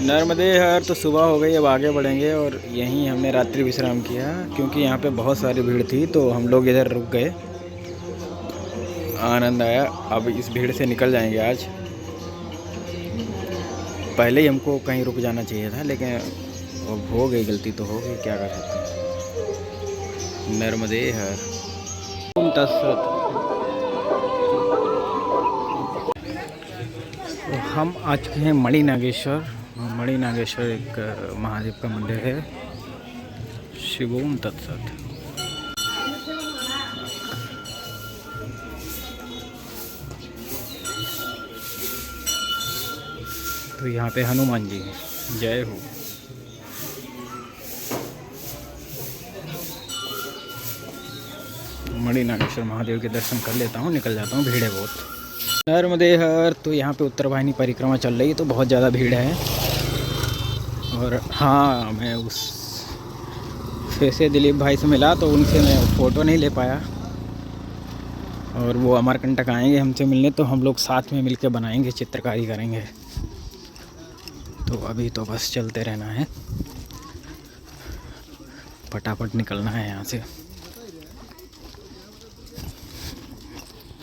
नर्मदे हर तो सुबह हो गई, अब आगे बढ़ेंगे। और यहीं हमने रात्रि विश्राम किया क्योंकि यहाँ पे बहुत सारी भीड़ थी, तो हम लोग इधर रुक गए। आनंद आया। अब इस भीड़ से निकल जाएंगे आज। पहले ही हमको कहीं रुक जाना चाहिए था, लेकिन अब हो गई गलती तो हो गई, क्या कर सकते हैं। नर्मदे हर तत्सत। तो हम आ चुके हैं मणिनागेश्वर। मणिनागेश्वर एक महादेव का मंदिर है। शिवोम तत्सत। तो यहाँ पे हनुमान जी हैं। जय हो। मणिनागेश्वर महादेव के दर्शन कर लेता हूँ, निकल जाता हूँ, भीड़ है बहुत। नर्मदे हर। तो यहाँ पे उत्तर वाहिनी परिक्रमा चल रही है, तो बहुत ज़्यादा भीड़ है। और हाँ, मैं उस फिर से दिलीप भाई से मिला, तो उनसे मैं फ़ोटो नहीं ले पाया। और वो अमरकंटक आएंगे हमसे मिलने, तो हम लोग साथ में मिलके बनाएंगे, चित्रकारी करेंगे। तो अभी तो बस चलते रहना है, फटाफट निकलना है यहाँ से।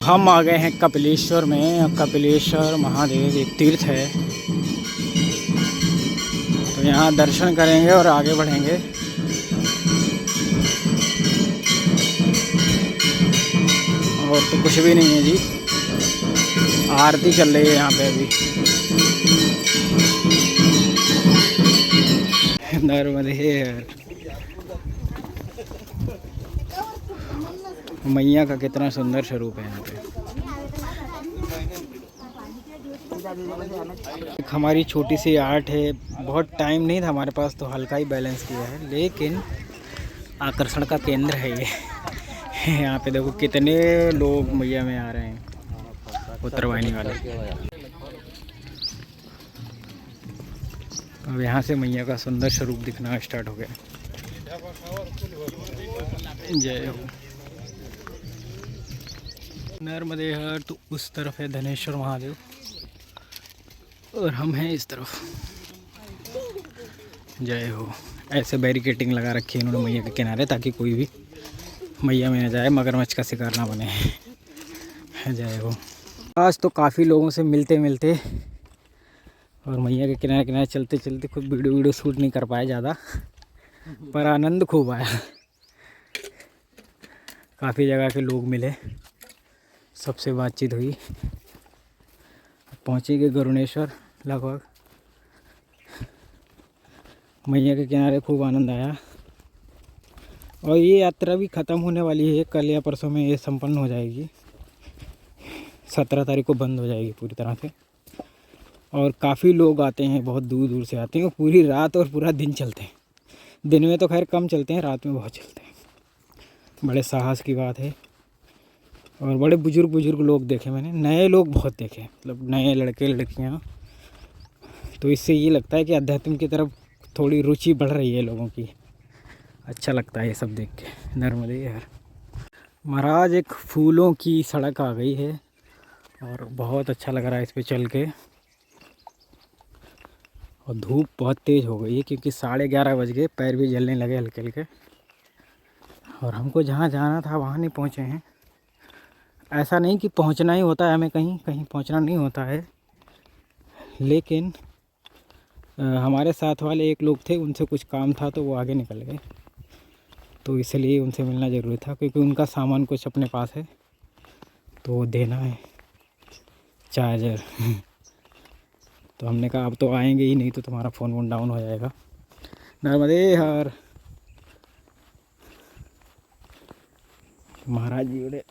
हम आ गए हैं कपिलेश्वर में। कपिलेश्वर महादेव एक तीर्थ है, तो यहाँ दर्शन करेंगे और आगे बढ़ेंगे। और तो कुछ भी नहीं है जी, आरती चल रही है यहाँ पे अभी। नर्मदे मैया का कितना सुंदर स्वरूप है यहाँ पे। एक हमारी छोटी सी आर्ट है। बहुत टाइम नहीं था हमारे पास, तो हल्का ही बैलेंस किया है, लेकिन आकर्षण का केंद्र है ये। यहाँ पे देखो कितने लोग मैया में आ रहे हैं, उत्तरवाहिनी वाले। अब यहाँ से मैया का सुंदर स्वरूप दिखना स्टार्ट हो गया। जय हो। नर्मदे हर। तो उस तरफ है धनेश्वर महादेव और हम हैं इस तरफ। जय हो। ऐसे बैरिकेटिंग लगा रखी है इन्होंने मैया के किनारे, ताकि कोई भी मैया में न जाए, मगरमच्छ का शिकार ना बने। जय हो। आज तो काफ़ी लोगों से मिलते मिलते और मैया के किनारे किनारे चलते चलते खुद वीडियो शूट नहीं कर पाए ज़्यादा, पर आनंद खूब आया। काफ़ी जगह के लोग मिले, सबसे बातचीत हुई। पहुँचेंगे गरुड़ेश्वर लगभग। मैया के किनारे खूब आनंद आया। और ये यात्रा भी ख़त्म होने वाली है, कल या परसों में ये संपन्न हो जाएगी। 17 तारीख को बंद हो जाएगी पूरी तरह से। और काफ़ी लोग आते हैं, बहुत दूर दूर से आते हैं, और पूरी रात और पूरा दिन चलते हैं। दिन में तो खैर कम चलते हैं, रात में बहुत चलते हैं। बड़े साहस की बात है। और बड़े बुजुर्ग लोग देखे मैंने, नए लोग बहुत देखे, मतलब नए लड़के लड़कियाँ। तो इससे ये लगता है कि अध्यात्म की तरफ थोड़ी रुचि बढ़ रही है लोगों की। अच्छा लगता है ये सब देख के। नर्मदे यार महाराज, एक फूलों की सड़क आ गई है और बहुत अच्छा लग रहा है इस पे चल के। और धूप बहुत तेज़ हो गई है क्योंकि 11:30 बज गए, पैर भी जलने लगे हल्के हल्के। और हमको जहाँ जाना था वहाँ नहीं पहुँचे हैं। ऐसा नहीं कि पहुँचना ही होता है हमें, कहीं कहीं पहुँचना नहीं होता है, लेकिन हमारे साथ वाले एक लोग थे, उनसे कुछ काम था तो वो आगे निकल गए। तो इसलिए उनसे मिलना ज़रूरी था, क्योंकि उनका सामान कुछ अपने पास है तो वो देना है, चार्जर। तो हमने कहा अब तो आएंगे ही, नहीं तो तुम्हारा फ़ोन वोन डाउन हो जाएगा। नर्मदे हर। महाराज जी बड़े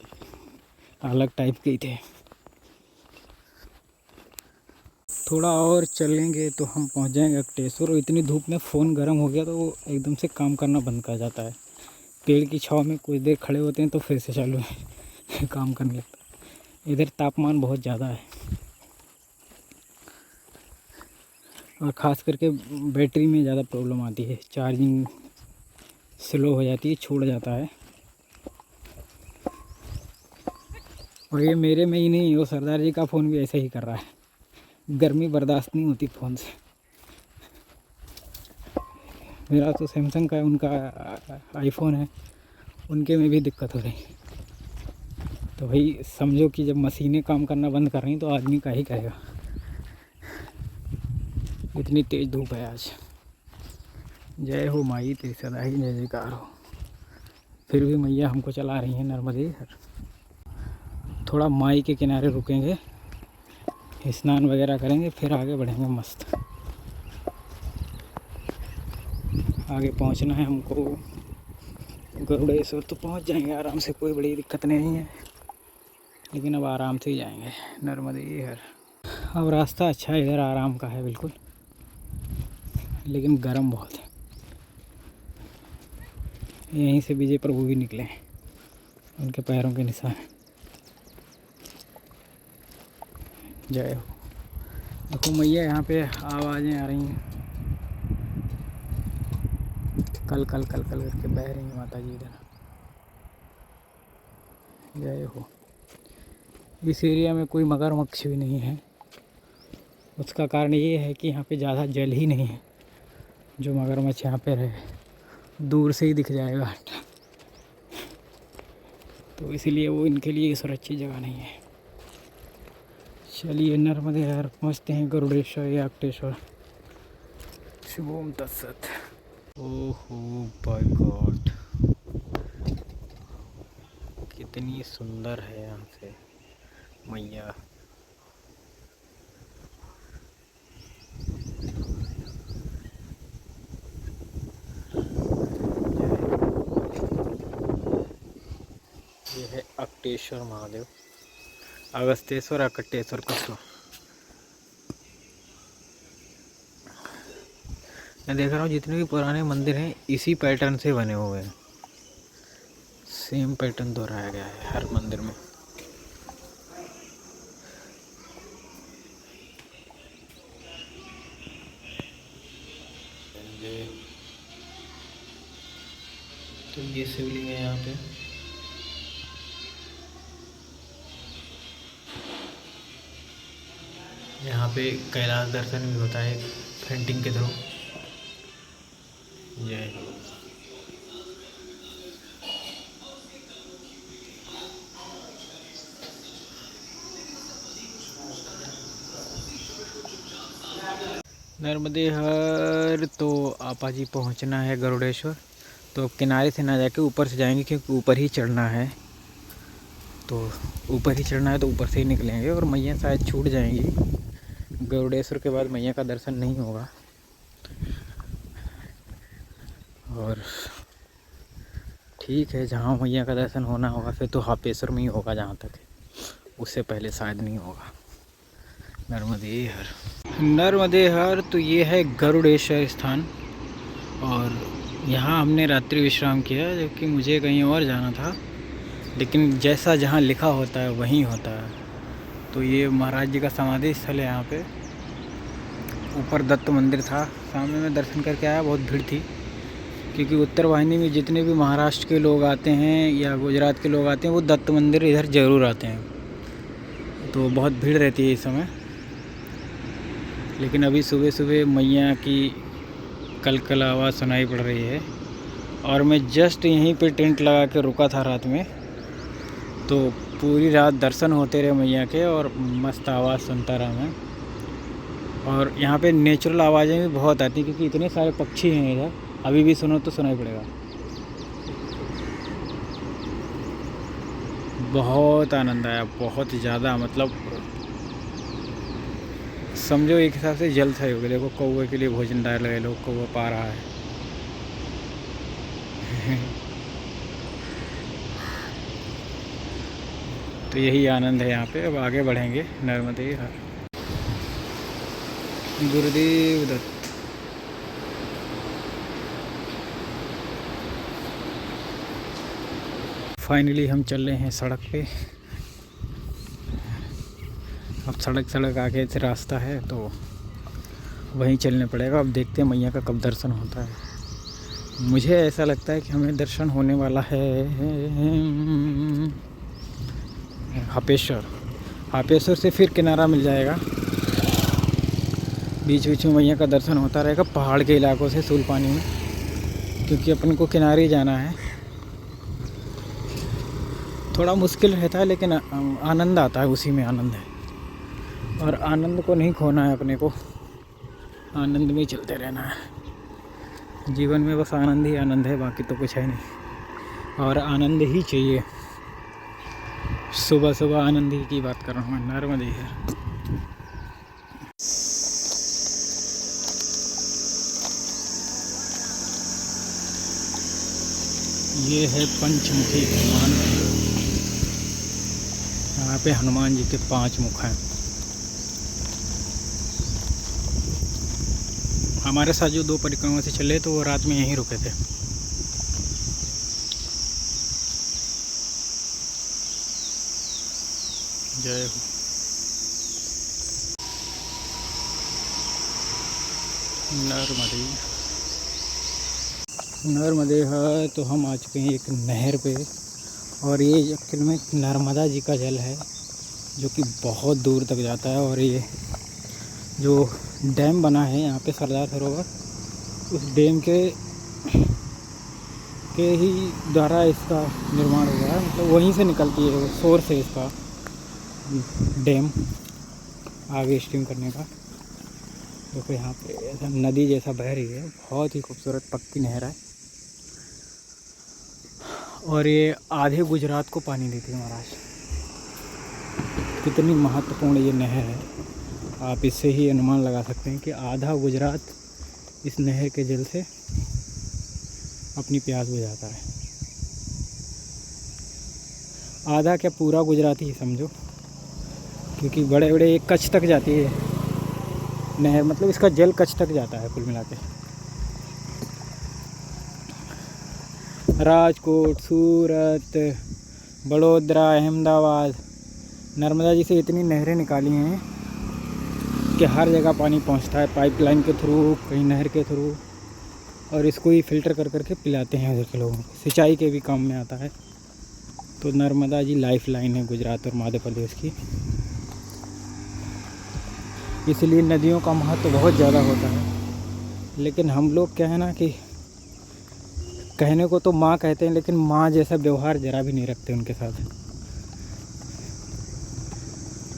अलग टाइप के ही थे। थोड़ा और चलेंगे तो हम पहुंच जाएंगे अक्टेश्वर। और इतनी धूप में फ़ोन गर्म हो गया तो वो एकदम से काम करना बंद कर जाता है। पेड़ की छांव में कुछ देर खड़े होते हैं तो फिर से चालू काम करने लगता है। इधर तापमान बहुत ज़्यादा है, और ख़ास करके बैटरी में ज़्यादा प्रॉब्लम आती है, चार्जिंग स्लो हो जाती है, छूट जाता है। और ये मेरे में ही नहीं, वो सरदार जी का फ़ोन भी ऐसे ही कर रहा है। गर्मी बर्दाश्त नहीं होती फ़ोन से। मेरा तो सैमसंग का है, उनका आईफोन है, उनके में भी दिक्कत हो रही। तो भाई समझो कि जब मशीनें काम करना बंद कर रही तो आदमी क्या ही करेगा। इतनी तेज़ धूप है आज। जय हो माई तेरी सदा ही जय जयकार हो। फिर भी मैया हमको चला रही हैं नर्मदे। थोड़ा माई के किनारे रुकेंगे, स्नान वगैरह करेंगे, फिर आगे बढ़ेंगे मस्त। आगे पहुंचना है हमको गरुड़ेश्वर, तो पहुंच जाएंगे आराम से, कोई बड़ी दिक्कत नहीं है। लेकिन अब आराम से ही जाएंगे नर्मदे हर। अब रास्ता अच्छा है, इधर आराम का है बिल्कुल, लेकिन गर्म बहुत है। यहीं से विजय प्रभु भी निकले, उनके पैरों के निशान। जय हो। देखो मैया यहाँ पे आवाज़ें आ रही हैं, कल कल कल कल करके बह रही हैं माता जी इधर। जय हो। इस एरिया में कोई मगरमच्छ भी नहीं है। उसका कारण ये है कि यहाँ पे ज़्यादा जल ही नहीं है, जो मगरमच्छ यहाँ पे रहे दूर से ही दिख जाएगा। तो इसीलिए वो इनके लिए सुरक्षित जगह नहीं है। चलिए नर्मदे हर पहुँचते हैं, गरुड़ेश्वर या अक्टेश्वर। शुभम तत्सत। ओहो बाय गॉड, कितनी सुंदर है यहाँ से मैया। ये है अक्टेश्वर महादेव, अगस्तेश्वर अकटेश्वर कुछ तो। मैं देख रहा हूँ जितने भी पुराने मंदिर हैं इसी पैटर्न से बने हुए हैं, सेम पैटर्न दोहराया गया है हर मंदिर में। तो ये शिवलिंग है यहाँ पे। यहाँ पे कैलाश दर्शन भी होता है पेंटिंग के थ्रू। जय हो। नर्मदे हर तो आपा जी पहुँचना है गरुड़ेश्वर, तो किनारे से ना जाके ऊपर से जाएंगे, क्योंकि ऊपर ही चढ़ना है। तो ऊपर ही चढ़ना है तो ऊपर से ही निकलेंगे, और मैया शायद छूट जाएंगी। गरुड़ेश्वर के बाद मैया का दर्शन नहीं होगा। और ठीक है, जहाँ मैया का दर्शन होना होगा फिर तो हापेश्वर में ही होगा, जहाँ तक है, उससे पहले शायद नहीं होगा। नर्मदे हर। नर्मदे हर तो ये है गरुड़ेश्वर स्थान, और यहाँ हमने रात्रि विश्राम किया, जबकि मुझे कहीं और जाना था, लेकिन जैसा जहाँ लिखा होता है वहीं होता है। तो ये महाराज जी का समाधि स्थल है। यहाँ पे ऊपर दत्त मंदिर था, सामने में दर्शन करके आया, बहुत भीड़ थी, क्योंकि उत्तर वाहिनी में जितने भी महाराष्ट्र के लोग आते हैं या गुजरात के लोग आते हैं वो दत्त मंदिर इधर ज़रूर आते हैं। तो बहुत भीड़ रहती है इस समय। लेकिन अभी सुबह सुबह मैया की कल आवाज़ सुनाई पड़ रही है, और मैं जस्ट यहीं पे टेंट लगा के रुका था रात में, तो पूरी रात दर्शन होते रहे मैया के, और मस्त आवाज़ सुनता रहा मैं। और यहाँ पे नेचुरल आवाज़ें भी बहुत आती हैं, क्योंकि इतने सारे पक्षी हैं इधर। अभी भी सुनो तो सुनाई पड़ेगा। बहुत आनंद आया, बहुत ज़्यादा, मतलब समझो एक हिसाब से जल सही हो गया। देखो कौवे के लिए भोजन डाल रहे लोग, कौवा पा रहा है। तो यही आनंद है यहाँ पे। अब आगे बढ़ेंगे नर्मदे हर। गुरुदेव दत्त। फाइनली हम चल रहे हैं सड़क पे। अब सड़क आगे से रास्ता है, तो वहीं चलने पड़ेगा। अब देखते हैं मैया का कब दर्शन होता है। मुझे ऐसा लगता है कि हमें दर्शन होने वाला है हापेश्वर से फिर किनारा मिल जाएगा। बीच बीच में मैया का दर्शन होता रहेगा पहाड़ के इलाकों से, सूलपानी में। क्योंकि अपन को किनारे जाना है। थोड़ा मुश्किल रहता है लेकिन आनंद आता है, उसी में आनंद है। और आनंद को नहीं खोना है अपने को, आनंद में ही चलते रहना है। जीवन में बस आनंद ही आनंद है, बाकी तो कुछ है नहीं। और आनंद ही चाहिए। सुबह सुबह आनंद ही की बात कर रहा हूँ मैं। नर्मदे है। ये है पंचमुखी हनुमान मंदिर। यहाँ पे हनुमान जी के 5 मुख हैं। हमारे साथ जो 2 परिक्रमा से चले तो वो रात में यहीं रुके थे। जय हो। नर्मदे है। तो हम आ चुके हैं एक नहर पे, और ये एक्चुअल में नर्मदा जी का जल है जो कि बहुत दूर तक जाता है। और ये जो डैम बना है यहाँ पे सरदार सरोवर, उस डैम के ही द्वारा इसका निर्माण हुआ है। मतलब वहीं से निकलती है, सोर्स है इसका डैम आगे स्ट्रीम करने का। देखो यहाँ पे ऐसा नदी जैसा बह रही है, बहुत ही खूबसूरत पक्की नहर है। और ये आधे गुजरात को पानी देती है महाराज। कितनी महत्वपूर्ण ये नहर है, आप इससे ही अनुमान लगा सकते हैं कि आधा गुजरात इस नहर के जल से अपनी प्यास बुझाता है। आधा क्या, पूरा गुजरात ही समझो, क्योंकि बड़े बड़े एक कच्छ तक जाती है नहर। मतलब इसका जल कच्छ तक जाता है कुल मिला के। राजकोट, सूरत, बड़ोदरा, अहमदाबाद, नर्मदा जी से इतनी नहरें निकाली हैं कि हर जगह पानी पहुंचता है, पाइपलाइन के थ्रू, कहीं नहर के थ्रू। और इसको ही फ़िल्टर कर करके पिलाते हैं उधर के लोगों को। सिंचाई के भी काम में आता है। तो नर्मदा जी लाइफ लाइन है गुजरात और मध्य प्रदेश की। इसलिए नदियों का महत्व बहुत ज़्यादा होता है। लेकिन हम लोग क्या है ना कि कहने को तो माँ कहते हैं, लेकिन माँ जैसा व्यवहार ज़रा भी नहीं रखते उनके साथ।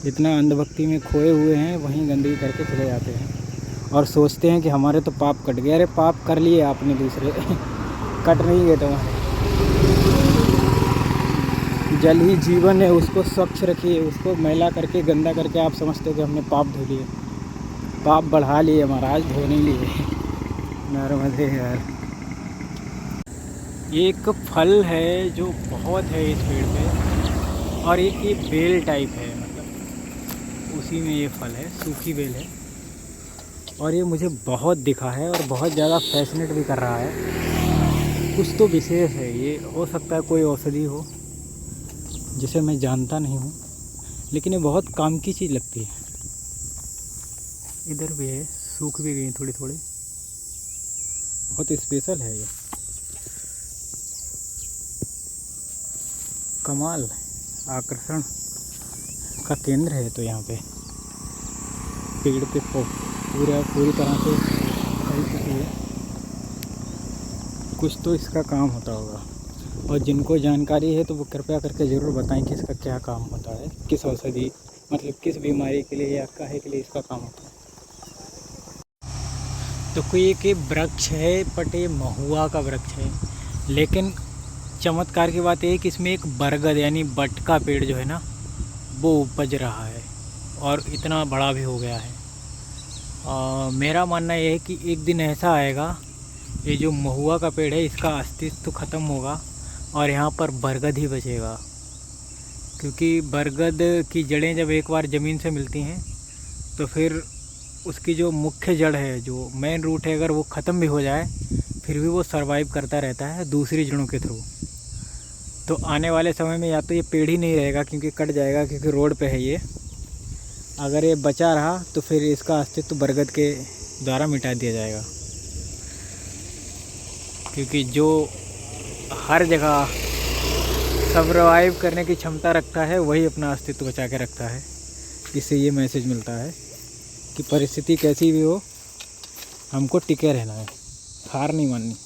इतना अंधभक्ति में खोए हुए हैं, वहीं गंदगी करके चले जाते हैं और सोचते हैं कि हमारे तो पाप कट गए। अरे पाप कर लिए आपने दूसरे कट नहीं गए तुम्हारे। जल ही जीवन है, उसको स्वच्छ रखिए। उसको मैला करके, गंदा करके आप समझते हो कि हमने पाप धो लिए। पाप बढ़ा लिए महाराज, धो नहीं लिए। नर्मदे यार। ये एक फल है जो बहुत है इस पेड़ पे, और एक ये बेल टाइप है, मतलब उसी में ये फल है, सूखी बेल है। और ये मुझे बहुत दिखा है और बहुत ज़्यादा फैसिनेट भी कर रहा है। कुछ तो विशेष है ये, हो सकता है कोई औषधि हो जिसे मैं जानता नहीं हूँ, लेकिन ये बहुत काम की चीज़ लगती है। इधर भी है, सूख भी गई थोड़ी थोड़ी। बहुत स्पेशल है ये, कमाल, आकर्षण का केंद्र है। तो यहाँ पे पेड़ पे पूरी तरह से फैल चुकी है। कुछ तो इसका काम होता होगा, और जिनको जानकारी है तो वो कृपया करके ज़रूर बताएं कि इसका क्या काम होता है, किस औषधि, मतलब किस बीमारी के लिए या काहे के लिए इसका काम होता है। तो कोई एक वृक्ष है, बट ये महुआ का वृक्ष है। लेकिन चमत्कार की बात यह है कि इसमें एक बरगद यानी बट का पेड़ जो है ना, वो उपज रहा है और इतना बड़ा भी हो गया है। मेरा मानना यह है कि एक दिन ऐसा आएगा, ये जो महुआ का पेड़ है इसका अस्तित्व ख़त्म होगा और यहाँ पर बरगद ही बचेगा। क्योंकि बरगद की जड़ें जब एक बार ज़मीन से मिलती हैं तो फिर उसकी जो मुख्य जड़ है, जो मेन रूट है, अगर वो ख़त्म भी हो जाए फिर भी वो सरवाइव करता रहता है दूसरी जड़ों के थ्रू। तो आने वाले समय में या तो ये पेड़ ही नहीं रहेगा क्योंकि कट जाएगा, क्योंकि रोड पे है ये। अगर ये बचा रहा तो फिर इसका अस्तित्व बरगद के द्वारा मिटा दिया जाएगा, क्योंकि जो हर जगह सरवाइव करने की क्षमता रखता है वही अपना अस्तित्व बचा के रखता है। इससे ये मैसेज मिलता है कि परिस्थिति कैसी भी हो, हमको टिके रहना है, हार नहीं माननी।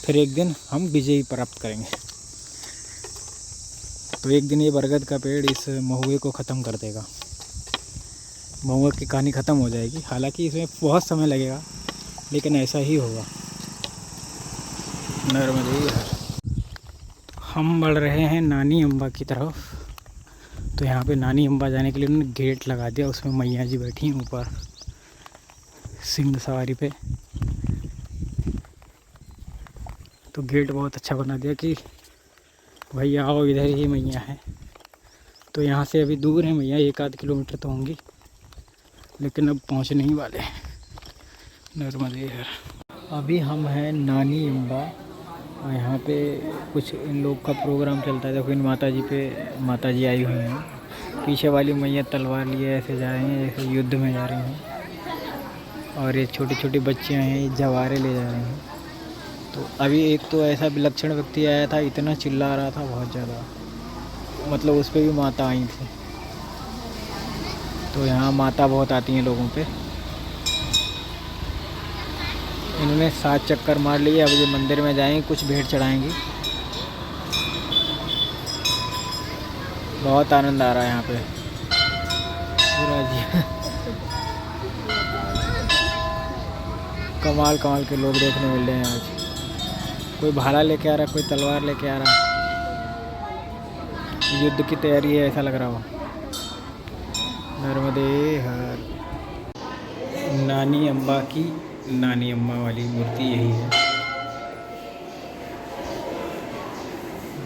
फिर एक दिन हम विजयी प्राप्त करेंगे। तो एक दिन ये बरगद का पेड़ इस महुए को ख़त्म कर देगा, महुआ की कहानी ख़त्म हो जाएगी। हालांकि इसमें बहुत समय लगेगा, लेकिन ऐसा ही होगा। नर्मदे। हम बढ़ रहे हैं नानी अम्बा की तरफ। तो यहाँ पे नानी अम्बा जाने के लिए उन्होंने गेट लगा दिया, उसमें मैया जी बैठी हैं ऊपर सिंह सवारी पे। तो गेट बहुत अच्छा बना दिया कि भैया आओ, इधर ही मैया है। तो यहाँ से अभी दूर है मैया, 1-8 किलोमीटर तो होंगी, लेकिन अब पहुँचने ही वाले हैं। नर्मदे है। अभी हम हैं नानी अम्बा और यहाँ पे कुछ इन लोग का प्रोग्राम चलता है। देखो इन माता जी आई हुई हैं। पीछे वाली मैया तलवार लिए ऐसे जा रही हैं जैसे युद्ध में जा रही हैं, और ये छोटी छोटी बच्चियाँ हैं, ये जवारे ले जा रही हैं। तो अभी एक तो ऐसा विलक्षण व्यक्ति आया था, इतना चिल्ला रहा था बहुत ज़्यादा, मतलब उस पर भी माता आई थी। तो यहाँ माता बहुत आती हैं लोगों पे। इन्होंने 7 चक्कर मार लिए। अब ये मंदिर में जाएंगे, कुछ भेंट चढ़ाएंगी। बहुत आनंद आ रहा है यहाँ पे पूरा जी। कमाल कमाल के लोग देखने मिल रहे हैं आज। कोई भाला लेके आ रहा, कोई तलवार लेके आ रहा। युद्ध की तैयारी है ऐसा लग रहा हो। नर्मदे हर। नानी अम्बा की नानी अम्मा वाली मूर्ति यही है,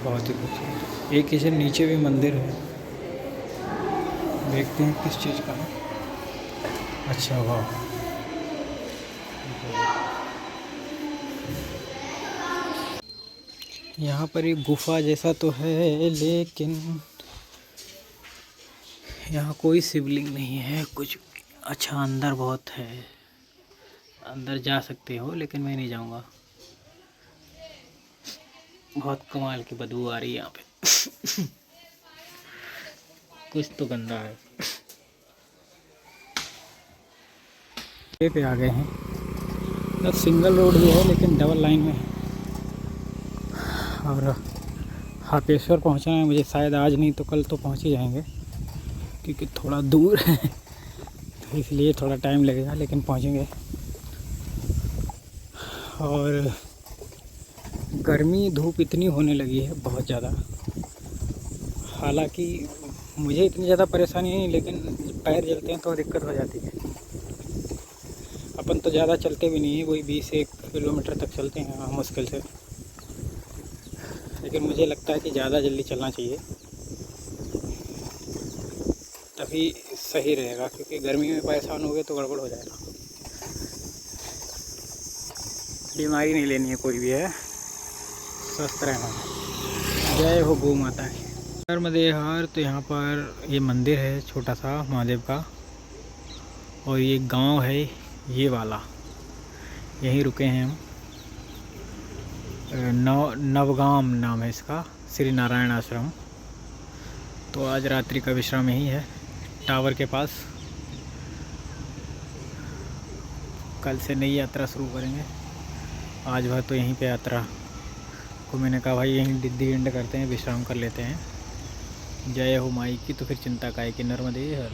बहुत ही खूबसूरत। एक इसे नीचे भी मंदिर है, देखते हैं किस चीज़ का है। अच्छा वाह, यहाँ पर एक गुफा जैसा तो है, लेकिन यहाँ कोई शिवलिंग नहीं है कुछ। अच्छा अंदर बहुत है, अंदर जा सकते हो, लेकिन मैं नहीं जाऊँगा। बहुत कमाल की बदबू आ रही है यहाँ पे। कुछ तो गंदा है। ये पे आ गए हैं। तो सिंगल रोड भी है, लेकिन डबल लाइन में है। और हापेश्वर पहुँचना है मुझे, शायद आज नहीं तो कल तो पहुँच ही जाएंगे, क्योंकि थोड़ा दूर है। तो इसलिए थोड़ा टाइम लगेगा, लेकिन पहुँचेंगे। और गर्मी धूप इतनी होने लगी है बहुत ज़्यादा। हालांकि मुझे इतनी ज़्यादा परेशानी नहीं, लेकिन पैर जलते हैं तो दिक्कत हो जाती है। अपन तो ज़्यादा चलते भी नहीं है, वही 20-1 किलोमीटर तक चलते हैं मुश्किल से। लेकिन मुझे लगता है कि ज़्यादा जल्दी चलना चाहिए, तभी सही रहेगा, क्योंकि गर्मी में परेशान हो गए तो गड़बड़ हो जाएगा। बीमारी नहीं लेनी है कोई भी है, स्वस्थ रहना। जय हो गौ माता की। नर्मदे हर। तो यहाँ पर ये मंदिर है छोटा सा महादेव का, और ये गांव है ये वाला, यहीं रुके हैं हम। नवगाम नाम है इसका, श्री नारायण आश्रम। तो आज रात्रि का विश्राम यही है टावर के पास। कल से नई यात्रा शुरू करेंगे। आज भर तो यहीं पे यात्रा को मैंने कहा भाई यहीं दी एंड करते हैं, विश्राम कर लेते हैं। जय हो माई की। तो फिर चिंता काहे की। नर्मदे हर।